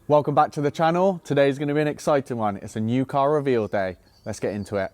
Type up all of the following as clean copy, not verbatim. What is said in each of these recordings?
Welcome back to the channel. Today's going to be an exciting one. It's a new car reveal day. Let's get into it.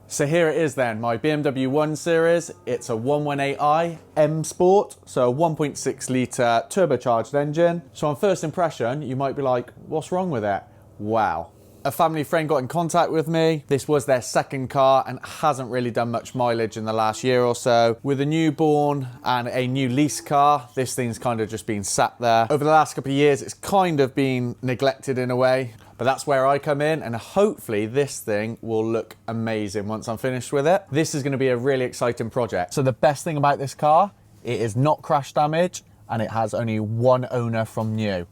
So here it is then, my BMW 1 Series. It's a 118i M Sport, so a 1.6 litre turbocharged engine. So on first impression, you might be like, what's wrong with it? Wow. A family friend got in contact with me. This was their second car and hasn't really done much mileage in the last year or so. With a newborn and a new lease car, this thing's kind of just been sat there. Over the last couple of years, it's kind of been neglected in a way. But that's where I come in, and hopefully this thing will look amazing once I'm finished with it. This is going to be a really exciting project. So the best thing about this car, it is not crash damage and it has only one owner from new.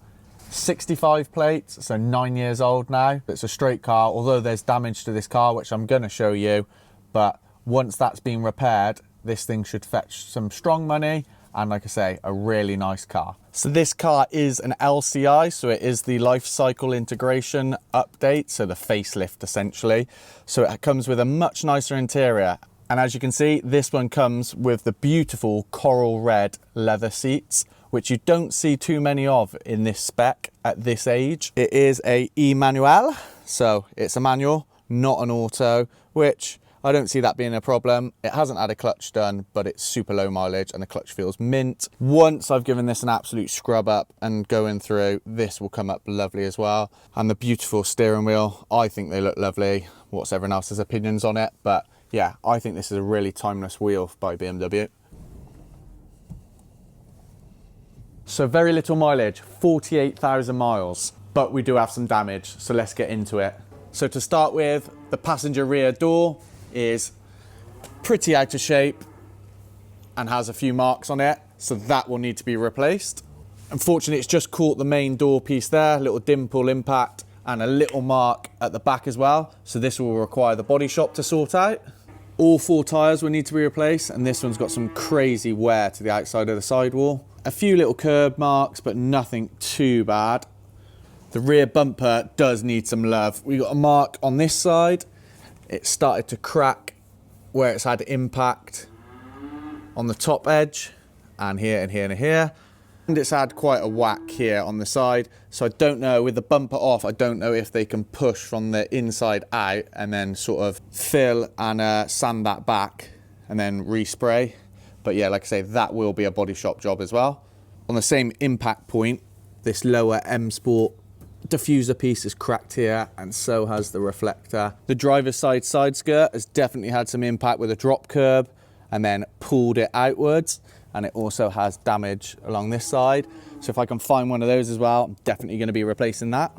65 plates, so 9 years old now. It's a straight car, although there's damage to this car, which I'm going to show you. But once that's been repaired, this thing should fetch some strong money. And like I say, a really nice car. So this car is an LCI, so it is the life cycle integration update, so the facelift essentially. So it comes with a much nicer interior. And as you can see, this one comes with the beautiful coral red leather seats, which you don't see too many of in this spec at this age. It is a e-manual, so it's a manual, not an auto, which I don't see that being a problem. It hasn't had a clutch done, but it's super low mileage and the clutch feels mint. Once I've given this an absolute scrub up and going through, this will come up lovely as well. And the beautiful steering wheel, I think they look lovely. What's everyone else's opinions on it? But yeah, I think this is a really timeless wheel by BMW. So very little mileage, 48,000 miles, but we do have some damage. So let's get into it. So to start with, the passenger rear door is pretty out of shape and has a few marks on it, so that will need to be replaced. Unfortunately, it's just caught the main door piece there, a little dimple impact and a little mark at the back as well, so this will require the body shop to sort out. All 4 tyres will need to be replaced, and this one's got some crazy wear to the outside of the sidewall. A few little curb marks, but nothing too bad. The rear bumper does need some love. We got a mark on this side. It started to crack where it's had impact on the top edge, and here and here and here. And it's had quite a whack here on the side. So I don't know, with the bumper off, I don't know if they can push from the inside out and then sort of fill and sand that back and then respray. But yeah, like I say, that will be a body shop job as well. On the same impact point, this lower M Sport diffuser piece is cracked here, and so has the reflector. The driver's side skirt has definitely had some impact with a drop curb and then pulled it outwards, and it also has damage along this side. So if I can find one of those as well, I'm definitely going to be replacing that.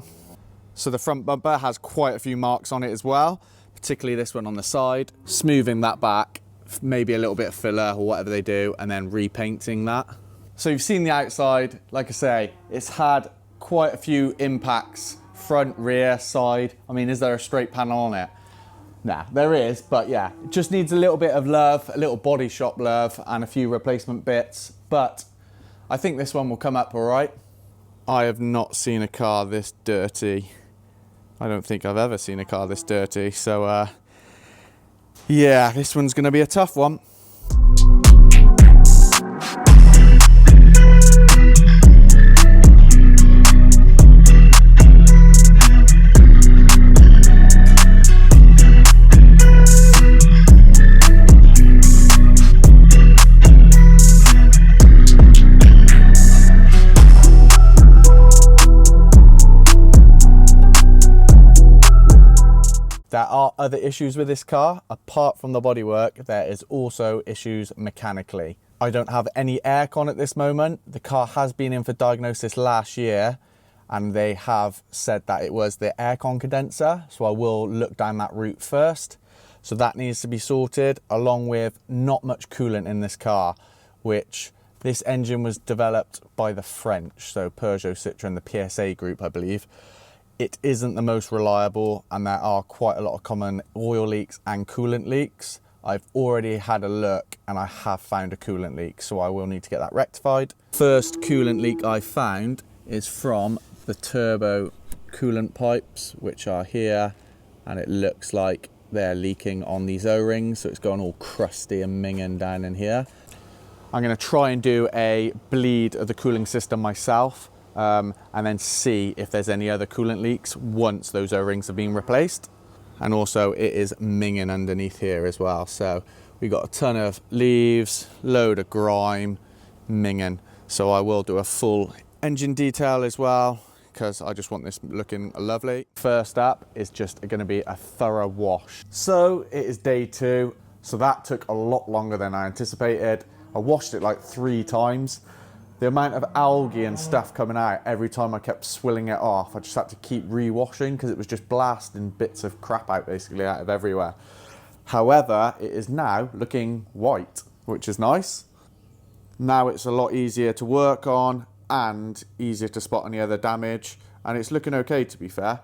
So the front bumper has quite a few marks on it as well, particularly this one on the side. Smoothing that back, maybe a little bit of filler or whatever they do, and then repainting that. So you've seen the outside. Like I say, it's had quite a few impacts, front, rear, side. I mean, is there a straight panel on it? Nah, there is, but yeah, it just needs a little bit of love, a little body shop love, and a few replacement bits, but I think this one will come up all right. I have not seen a car this dirty. I don't think I've ever seen a car this dirty, so yeah, this one's gonna be a tough one. There are other issues with this car. Apart from the bodywork, there is also issues mechanically. I don't have any aircon at this moment. The car has been in for diagnosis last year, and they have said that it was the aircon condenser, so I will look down that route first. So that needs to be sorted, along with not much coolant in this car, which this engine was developed by the French, so Peugeot, Citroën, the PSA group, I believe. It isn't the most reliable, and there are quite a lot of common oil leaks and coolant leaks. I've already had a look and I have found a coolant leak, so I will need to get that rectified. First coolant leak I found is from the turbo coolant pipes, which are here, and it looks like they're leaking on these O-rings, so it's gone all crusty and minging down in here. I'm going to try and do a bleed of the cooling system myself, and then see if there's any other coolant leaks once those O-rings have been replaced. And also it is minging underneath here as well, so we got a ton of leaves, load of grime, minging. So I will do a full engine detail as well, because I just want this looking lovely. First up is just going to be a thorough wash. So it is day 2, so that took a lot longer than I anticipated. I washed it like 3 times. The amount of algae and stuff coming out every time I kept swilling it off, I just had to keep re-washing because it was just blasting bits of crap out basically out of everywhere. However, it is now looking white, which is nice. Now it's a lot easier to work on and easier to spot any other damage, and it's looking okay, to be fair.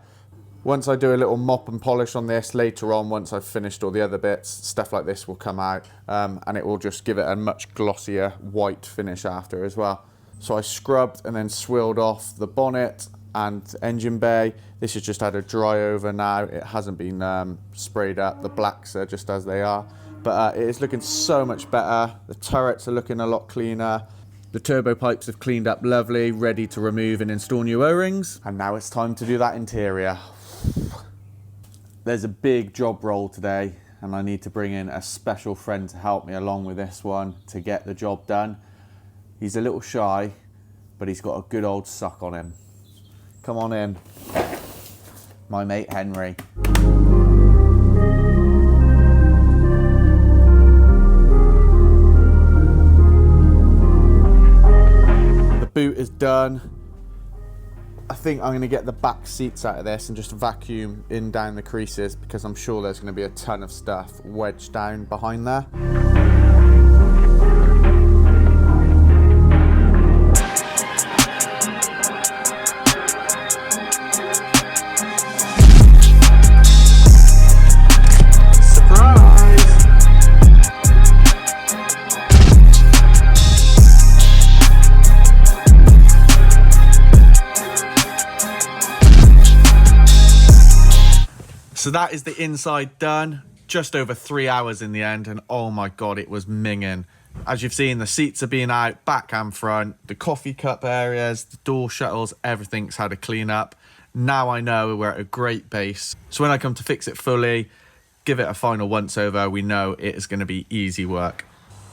Once I do a little mop and polish on this later on, once I've finished all the other bits, stuff like this will come out, and it will just give it a much glossier white finish after as well. So I scrubbed and then swilled off the bonnet and engine bay. This has just had a dry over now. It hasn't been sprayed up. The blacks are just as they are, but it is looking so much better. The turrets are looking a lot cleaner. The turbo pipes have cleaned up lovely, ready to remove and install new O-rings. And now it's time to do that interior. There's a big job role today, and I need to bring in a special friend to help me along with this one to get the job done. He's a little shy, but he's got a good old suck on him. Come on in, my mate Henry. The boot is done. I think I'm going to get the back seats out of this and just vacuum in down the creases, because I'm sure there's going to be a ton of stuff wedged down behind there. So that is the inside done, just over 3 hours in the end, and oh my God, it was minging. As you've seen, the seats are being out, back and front, the coffee cup areas, the door shuttles, everything's had a clean up. Now I know we're at a great base. So when I come to fix it fully, give it a final once over, we know it is going to be easy work.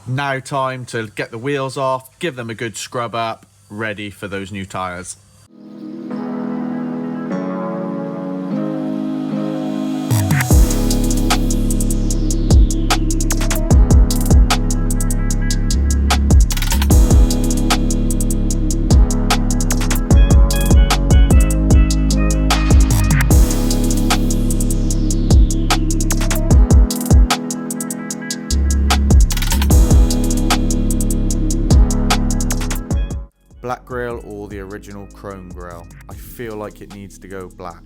Now time to get the wheels off, give them a good scrub up, ready for those new tyres. Black grille or the original chrome grille? I feel like it needs to go black.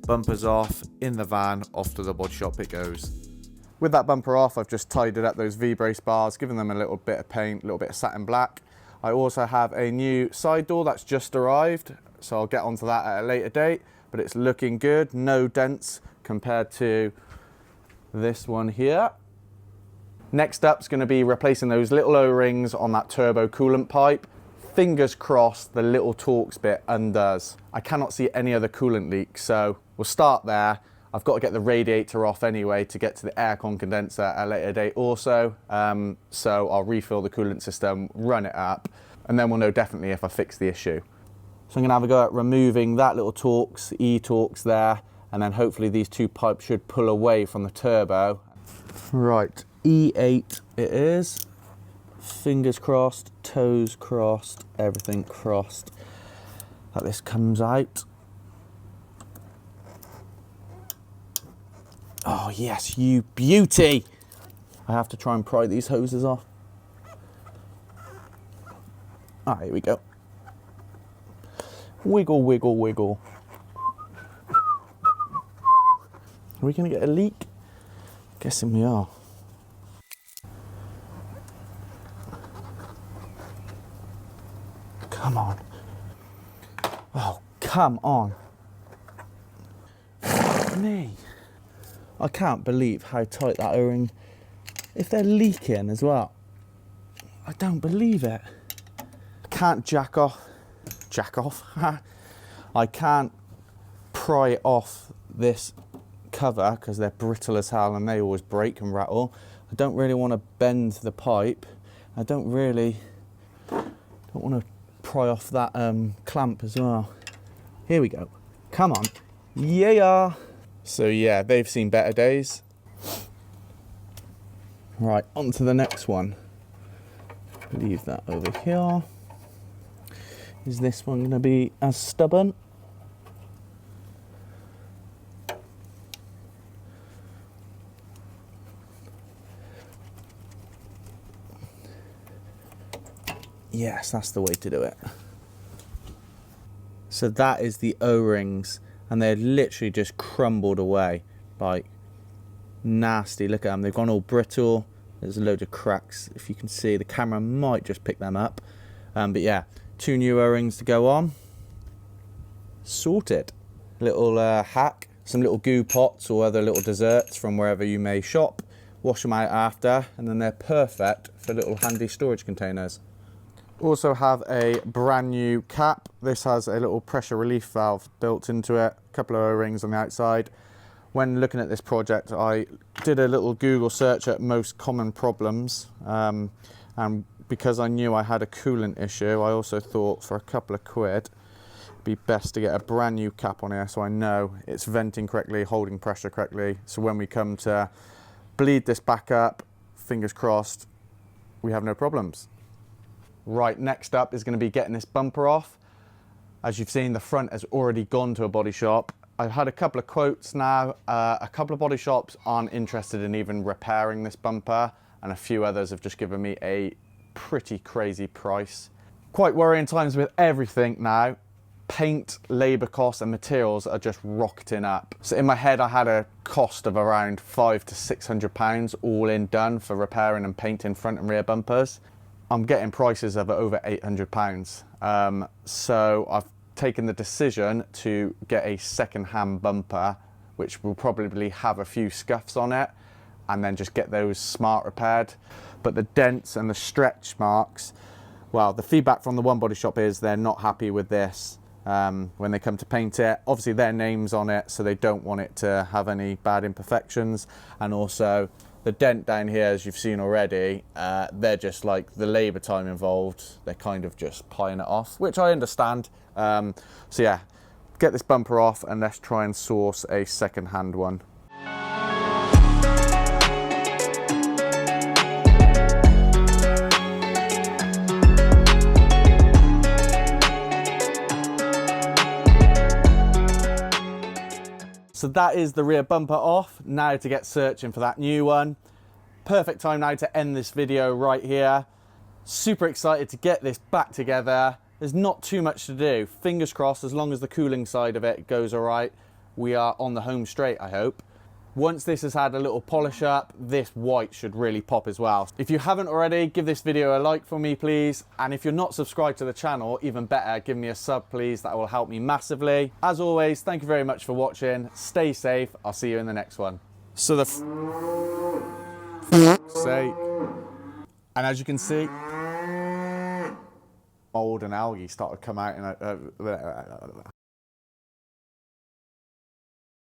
Bumpers off, in the van, off to the body shop it goes. With that bumper off, I've just tidied up those V-brace bars, given them a little bit of paint, a little bit of satin black. I also have a new side door that's just arrived, so I'll get onto that at a later date, but it's looking good, no dents compared to this one here. Next up is going to be replacing those little O-rings on that turbo coolant pipe. Fingers crossed the little Torx bit undoes. I cannot see any other coolant leaks, so we'll start there. I've got to get the radiator off anyway to get to the aircon condenser at a later date also. So I'll refill the coolant system, run it up, and then we'll know definitely if I fix the issue. So I'm going to have a go at removing that little Torx, E-Torx there, and then hopefully these two pipes should pull away from the turbo. Right. E8 it is. Fingers crossed, toes crossed, everything crossed that this comes out. Oh yes, you beauty! I have to try and pry these hoses off. Ah, here we go. Wiggle, wiggle, wiggle. Are we going to get a leak? Guessing we are. Come on. Oh, come on. Fuck me. I can't believe how tight that O-ring, if they're leaking as well. I don't believe it. I can't jack off. I can't pry off this cover because they're brittle as hell and they always break and rattle. I don't really want to bend the pipe. I don't want to pry off that clamp as well. Here we go. Come on. Yeah. So yeah, they've seen better days. Right, on to the next one. Leave that over here. Is this one going to be as stubborn? Yes, that's the way to do it. So that is the O-rings, and they're literally just crumbled away, like nasty. Look at them, they've gone all brittle. There's a load of cracks. If you can see, the camera might just pick them up. But yeah, 2 new O-rings to go on. Sorted. Little hack, some little goo pots or other little desserts from wherever you may shop. Wash them out after, and then they're perfect for little handy storage containers. Also have a brand new cap. This has a little pressure relief valve built into it, a couple of O-rings on the outside. When looking at this project, I did a little Google search at most common problems, and because I knew I had a coolant issue, I also thought for a couple of quid it'd be best to get a brand new cap on here so I know it's venting correctly, holding pressure correctly, so when we come to bleed this back up, fingers crossed, we have no problems. Right, next up is going to be getting this bumper off. As you've seen, the front has already gone to a body shop. I've had a couple of quotes now. A couple of body shops aren't interested in even repairing this bumper, and a few others have just given me a pretty crazy price. Quite worrying times with everything now. Paint, labour costs and materials are just rocketing up. So in my head I had a cost of around £500 to £600 all in done for repairing and painting front and rear bumpers. I'm getting prices of over £800. So I've taken the decision to get a second-hand bumper, which will probably have a few scuffs on it, and then just get those smart repaired. But the dents and the stretch marks, well, the feedback from the one body shop is they're not happy with this when they come to paint it. Obviously their name's on it, so they don't want it to have any bad imperfections. And also the dent down here, as you've seen already, they're just like the labour time involved. They're kind of just plying it off, which I understand. So yeah, get this bumper off and let's try and source a second-hand one. So that is the rear bumper off. Now to get searching for that new one. Perfect time now to end this video right here. Super excited to get this back together. There's not too much to do. Fingers crossed, as long as the cooling side of it goes all right, we are on the home straight, I hope. Once this has had a little polish up, this white should really pop as well. If you haven't already, give this video a like for me, please. And if you're not subscribed to the channel, even better, give me a sub, please. That will help me massively. As always, thank you very much for watching. Stay safe. I'll see you in the next one. So the sake. And as you can see, mold and algae started to come out.